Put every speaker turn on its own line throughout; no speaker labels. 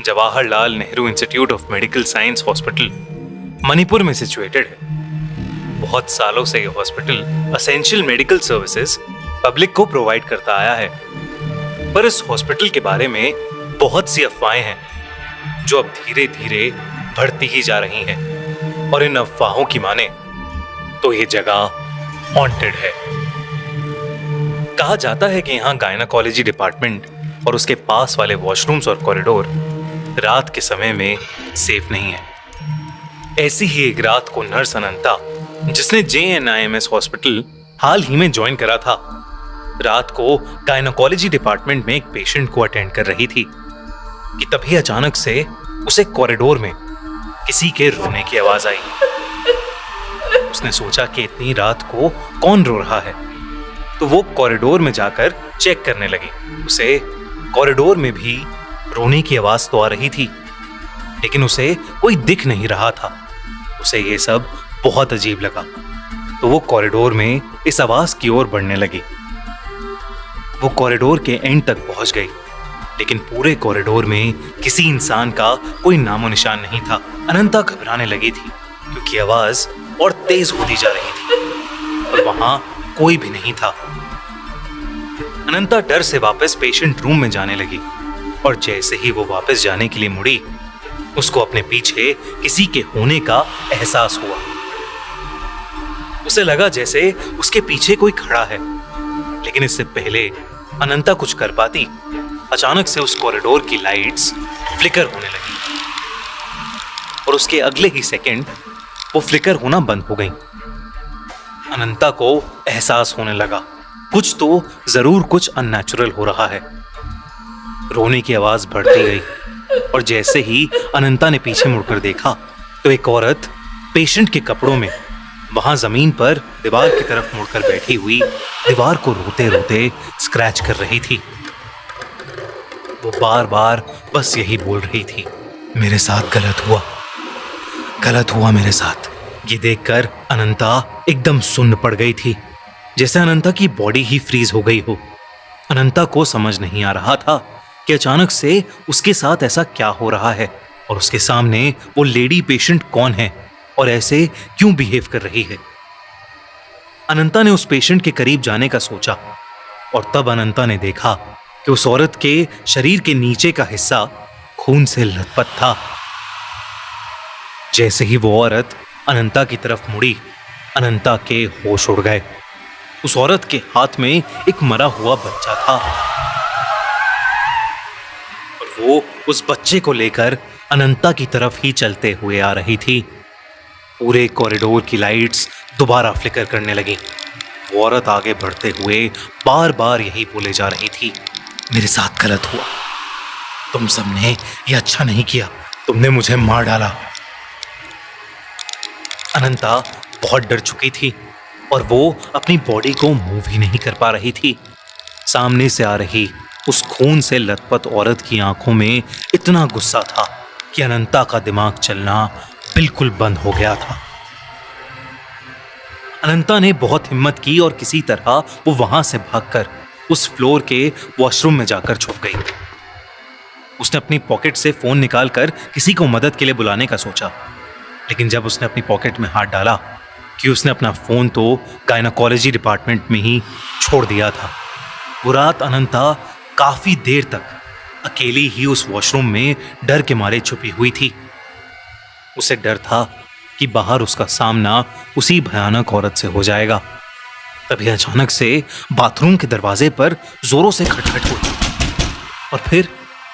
Jawaharlal Nehru institute of medical science hospital Manipur में situated है। बहुत सालों से यह hospital essential medical services public को प्रोवाइड करता आया है। पर इस हॉस्पिटल के बारे में बहुत सी अफवाहें हैं जो अब धीरे धीरे बढ़ती ही जा रही हैं, और इन अफवाहों की माने तो ये जगह हॉन्टेड है। कहा जाता है कि यहाँ गायनाकोलॉजी डिपार्टमेंट और उसके पास वाले वॉशरूम्स और कॉरिडोर रात के समय में सेफ नहीं है। ऐसी ही एक रात को नर्स अनंता, जिसने JNIMS हॉस्पिटल हाल ही में ज्वाइन करा था, रात को गायनाकोलॉजी डिपार्टमेंट में एक पेशेंट को अटेंड कर रही थी कि तभी अचानक से उसे कॉरिडोर में किसी के रोने की आवाज आई। उसने सोचा कि इतनी रात को कौन रो रहा है, तो वो कॉरिडोर में जाकर चेक करने लगी। उसे कॉरिडोर में भी रोने की आवाज तो आ रही थी, लेकिन उसे कोई दिख नहीं रहा था। उसे ये सब बहुत अजीब लगा, तो वो कॉरिडोर में इस आवाज की ओर बढ़ने लगी। वो कॉरिडोर के एंड तक पहुंच गई, लेकिन पूरे कॉरिडोर में किसी इंसान का कोई नामो निशान नहीं था। अनंता घबराने लगी थी क्योंकि आवाज और तेज होती जा रही थी और वहां कोई भी नहीं था। अनंता डर से वापस पेशेंट रूम में जाने लगी, और जैसे ही वो वापस जाने के लिए मुड़ी, उसको अपने पीछे किसी के होने का एहसास हुआ। उसे लगा जैसे उसके पीछे कोई खड़ा है, लेकिन इससे पहले अनंता कुछ कर पाती, अचानक से उस कॉरिडोर की लाइट्स फ्लिकर होने लगी और उसके अगले ही सेकंड वो फ्लिकर होना बंद हो गई। अनंता को एहसास होने लगा कुछ तो जरूर कुछ अननेचुरल हो रहा है। रोने की आवाज बढ़ती गई, और जैसे ही अनंता ने पीछे मुड़कर देखा तो एक औरत पेशेंट के कपड़ों में वहां जमीन पर दीवार की तरफ मुड़कर बैठी हुई दीवार को रोते रोते स्क्रैच कर रही थी। वो बार बार बस यही बोल रही थी, मेरे साथ गलत हुआ मेरे साथ। ये देखकर अनंता एकदम सुन्न पड़ गई थी, जैसे अनंता की बॉडी ही फ्रीज हो गई हो। अनंता को समझ नहीं आ रहा था कि अचानक से उसके साथ ऐसा क्या हो रहा है, और उसके सामने वो लेडी पेशेंट कौन है और ऐसे क्यों बिहेव कर रही है। अनंता ने उस पेशेंट के करीब जाने का सोचा, और तब अनंता ने देखा कि उस औरत के शरीर के नीचे का हिस्सा खून से लथपथ था। जैसे ही वो औरत अनंता की तरफ मुड़ी, अनंता के होश उड़ गए। उस औरत के हाथ में एक मरा हुआ बच्चा था, और वो उस बच्चे को लेकर अनंता की तरफ ही चलते हुए आ रही थी। पूरे कॉरिडोर की लाइट्स दोबारा फ्लिकर करने लगी। वो औरत आगे बढ़ते हुए बार बार यही बोले जा रही थी, मेरे साथ गलत हुआ, तुम सबने ये अच्छा नहीं किया, तुमने मुझे मार डाला। अनंता बहुत डर चुकी थी, और वो अपनी बॉडी को मूव ही नहीं कर पा रही थी। सामने से आ रही उस खून से लथपथ औरत की आंखों में इतना गुस्सा था कि अनंता का दिमाग चलना बिल्कुल बंद हो गया था। अनंता ने बहुत हिम्मत की और किसी तरह वो वहां से भागकर उस फ्लोर के वॉशरूम में जाकर छुप गई। उसने अपनी पॉकेट से फोन निकालकर किसी को मदद के लिए बुलाने का सोचा, लेकिन जब उसने अपनी पॉकेट में हाथ डाला कि उसने अपना फोन तो गायनाकोलॉजी डिपार्टमेंट में ही छोड़ दिया था। वो रात अनंता काफी देर तक अकेली ही उस वॉशरूम में डर के मारे छुपी हुई थी। उसे डर था कि बाहर उसका सामना उसी भयानक औरत से हो जाएगा। तभी अचानक से बाथरूम के दरवाजे पर जोरों से खटखट हुई, और फिर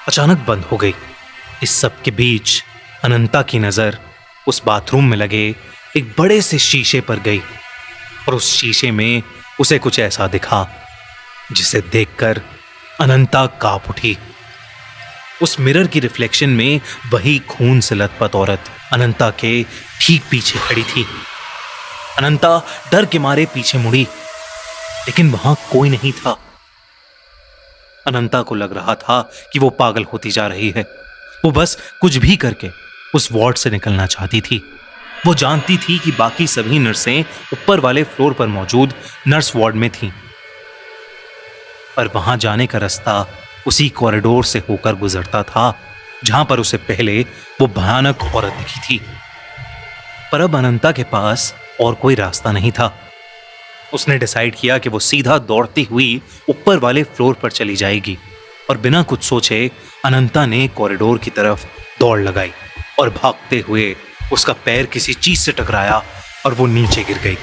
अचानक बंद हो गई। इस सब के बीच अनंता की नजर उस बाथरूम में लगे एक बड़े से शीशे पर गई, और उस शीशे में उसे कुछ ऐसा दिखा जिसे देखकर अनंता कांप उठी। उस मिरर की रिफ्लेक्शन में वही खून से लथपथ औरत अनंता के ठीक पीछे खड़ी थी। अनंता डर के मारे पीछे मुड़ी, लेकिन वहां कोई नहीं था। अनंता को लग रहा था कि वो पागल होती जा रही है। वो बस कुछ भी करके उस वार्ड से निकलना चाहती थी। वो जानती थी कि बाकी सभी नर्सें ऊपर वाले फ्लोर पर मौजूद नर्स वार्ड में थीं, पर वहां जाने का रास्ता उसी कॉरिडोर से होकर गुजरता था जहां पर उसे पहले वो भयानक औरत दिखी थी। पर अब अनंता के पास और कोई रास्ता नहीं था। उसने डिसाइड किया कि वो सीधा दौड़ती हुई ऊपर वाले फ्लोर पर चली जाएगी और बिना कुछ सोचे अनंता ने कॉरिडोर की तरफ दौड़ लगाई और भागते हुए उसका पैर किसी चीज से टकराया और वो नीचे गिर गई।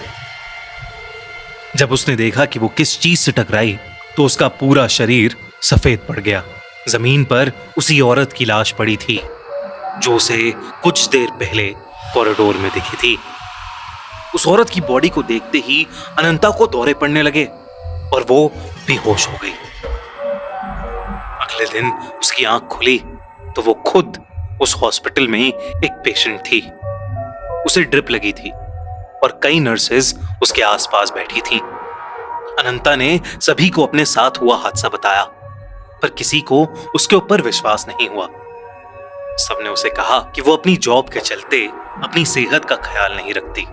जब उसने देखा कि वो किस चीज से टकराई तो उसका पूरा शरीर सफेद पड़ गया। जमीन पर उसी औरत की लाश पड़ी थी जो उसे कुछ देर पहले कॉरिडोर में दिखी थी। उस औरत की बॉडी को देखते ही अनंता को दौरे पड़ने लगे और वो बेहोश हो गई। अगले दिन उसकी आंख खुली तो वो खुद उस हॉस्पिटल में एक पेशेंट थी। उसे ड्रिप लगी थी और कई नर्सेज उसके आसपास बैठी थीं। अनंता ने सभी को अपने साथ हुआ हादसा बताया, पर किसी को उसके ऊपर विश्वास नहीं हुआ। सबने उसे कहा कि वो अपनी जॉब के चलते अपनी सेहत का ख्याल नहीं रखती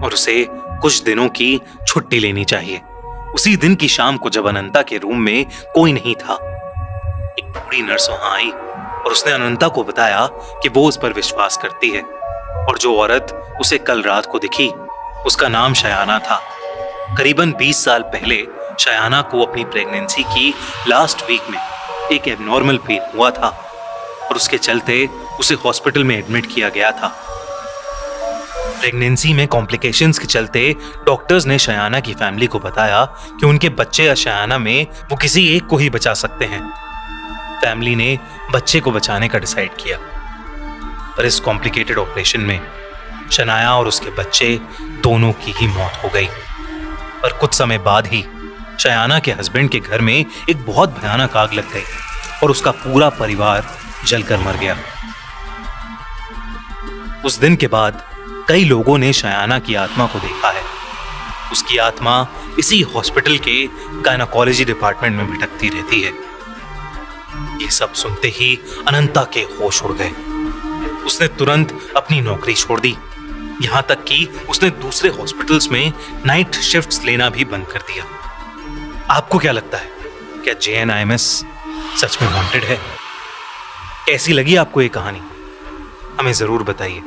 और उसे कुछ दिनों की छुट्टी लेनी चाहिए। उसी दिन की शाम को जब अनंता के रूम में कोई नहीं था, एक बूढ़ी नर्स वहां आई और उसने अनंता को बताया कि वो उस पर विश्वास करती है और जो औरत उसे कल रात को दिखी उसका नाम शयाना था। करीबन 20 साल पहले शयाना को अपनी प्रेगनेंसी की लास्ट वीक में एक एबनॉर्मल पेन हुआ था और उसके चलते उसे हॉस्पिटल में एडमिट किया गया था। प्रेगनेंसी में कॉम्प्लिकेशंस के चलते डॉक्टर्स ने शयाना की फैमिली को बताया कि उनके बच्चे या शयाना में वो किसी एक को ही बचा सकते हैं। फैमिली ने बच्चे को बचाने का डिसाइड किया, पर इस कॉम्प्लिकेटेड ऑपरेशन में शनाया और उसके बच्चे दोनों की ही मौत हो गई। पर कुछ समय बाद ही शयाना के हस्बैंड के घर में एक बहुत भयानक आग लग गई और उसका पूरा परिवार जलकर मर गया। उस दिन के बाद कई लोगों ने शयाना की आत्मा को देखा है। उसकी आत्मा इसी हॉस्पिटल के गायनेकोलॉजी डिपार्टमेंट में भटकती रहती है। ये सब सुनते ही अनंता के होश उड़ गए। उसने तुरंत अपनी नौकरी छोड़ दी, यहां तक कि उसने दूसरे हॉस्पिटल्स में नाइट शिफ्ट्स लेना भी बंद कर दिया। आपको क्या लगता है, क्या JNIMS सच में हॉन्टेड है? कैसी लगी आपको ये कहानी? हमें जरूर बताइए।